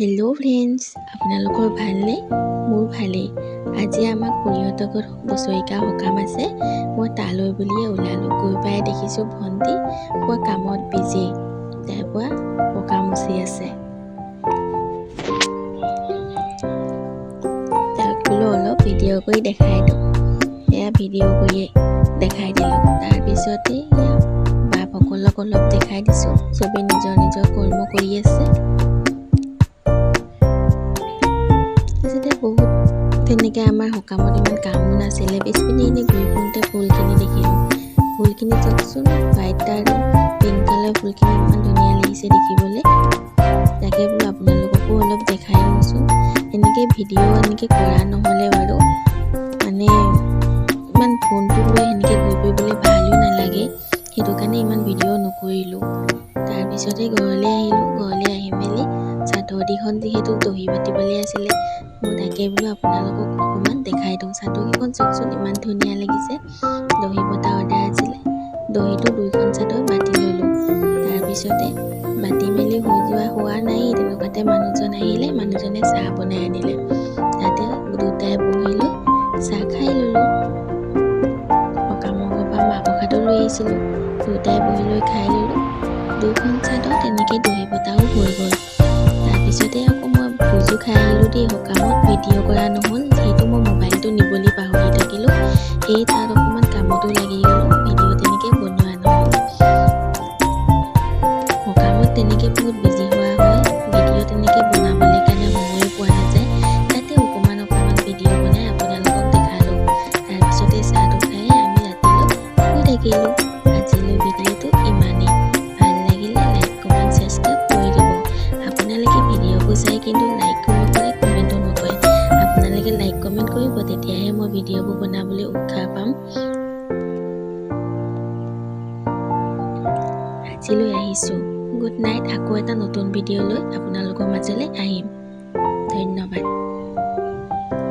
Hello' friends, আপোনালোকৰ ভালনে? মোৰ ভালেই। আজি আমাৰ খুৰীহঁতৰ ঘৰত বছৰিকা সকাম আছে। মই তালৈ বুলিয়ে ওলালোঁ। গৈ পাই দেখিছোঁ ভণ্টি পুৱা কামত বিজি, তাৰপৰা পকা মুচি আছে। তাক বোলো অলপ ভিডিঅ' কৰি দেখাই দিওঁ। এয়া ভিডিঅ' কৰি দেখাই দিলোঁ। তাৰপিছতে বাপসকলক অলপ দেখাই দিছোঁ। চবেই নিজৰ নিজৰ কৰ্ম কৰি আছে। বহুত তেনেকৈ আমাৰ সকামত ইমান কামো নাছিলে। পিছপিনে এনেই ঘূৰি ফুৰোঁতে ফুলখিনি দেখিলোঁ। ফুলখিনি চাওকচোন, হোৱাইট আৰু পিংক কালাৰ ফুলখিনি ইমান ধুনীয়া লাগিছে দেখিবলৈ। তাকে বোলো আপোনালোককো অলপ দেখাই দিওঁচোন। এনেকৈ ভিডিঅ' কৰা নহ'লে বাৰু মানে ইমান ফোনটো লৈ সেনেকৈ ঘূৰি ফুৰিবলৈ ভালো নালাগে। সেইটো কাৰণে ইমান ভিডিঅ' নকৰিলোঁ। তাৰপিছতে ঘৰলৈ আহিলোঁ। ঘৰলৈ আহি মেলি চাদৰকেইখন যিহেতু দহি বাতিবলৈ আছিলে, মই তাকে বোলো আপোনালোকক অকণমান দেখাই দিওঁ। চাদৰকেইখন চাওকচোন, ইমান ধুনীয়া লাগিছে। দহি বটা অৰ্ডাৰ আছিলে। দহিটো 2খন চাদৰ বাতি ল'লোঁ। তাৰপিছতে বাতি মেলি হোৱা নাই, তেনেকুৱাতে মানুহজন আহিলে। মানুহজনে চাহ বনাই আনিলে। তাতে দুটাই বহি লৈ চাহ খাই ল'লোঁ। সকামৰ ঘৰৰ পৰা মাহ প্ৰসাদো লৈ আহিছিলোঁ। দুটাই বহি লৈ খাই ল'লোঁ। 2খন চাদৰ তেনেকৈ দহি বটাও হৈ গ'ল। তাৰপিছতে আকৌ মই ভোজো খাই আহিলোঁ দেই। সকামত ভিডিঅ' কৰা নহ'ল, যিহেতু মই মোবাইলটো নিবলৈ পাহৰি থাকিলোঁ। সেই তাত অকণমান কামতো লাগি গ'লোঁ। ভিডিঅ' তেনেকৈ বনোৱা নহ'ল। সকামত তেনেকৈ বহুত বিজি হোৱা হয়। ভিডিঅ' তেনেকৈ বনাবলৈ কাৰণে সময়ে পোৱা নাযায়। তাতে অকণমান ভিডিঅ' বনাই আপোনালোকক দেখালোঁ। তাৰপিছতে চাহটো খাই আমি ৰাতিলৈ শুই থাকিলোঁ। আজিলৈ ভিডিঅ'টো ইমানেই। ভাল লাগিলে লাইক, কমেণ্ট, ছাবস্ক্ৰাইব কৰি দিব। আপোনালোকে ভিডিঅ'বোৰ চাই কিন্তু লাইকো নকৰে, কমেণ্টো নকৰে। আপোনালোকে লাইক কমেণ্ট কৰিব, তেতিয়াহে মই ভিডিঅ'বোৰ বনাবলৈ উৎসাহ পাম। আজিলৈ আহিছোঁ। Good night. আকৌ এটা নতুন ভিডিঅ' লৈ আপোনালোকৰ মাজলৈ আহিম। ধন্যবাদ।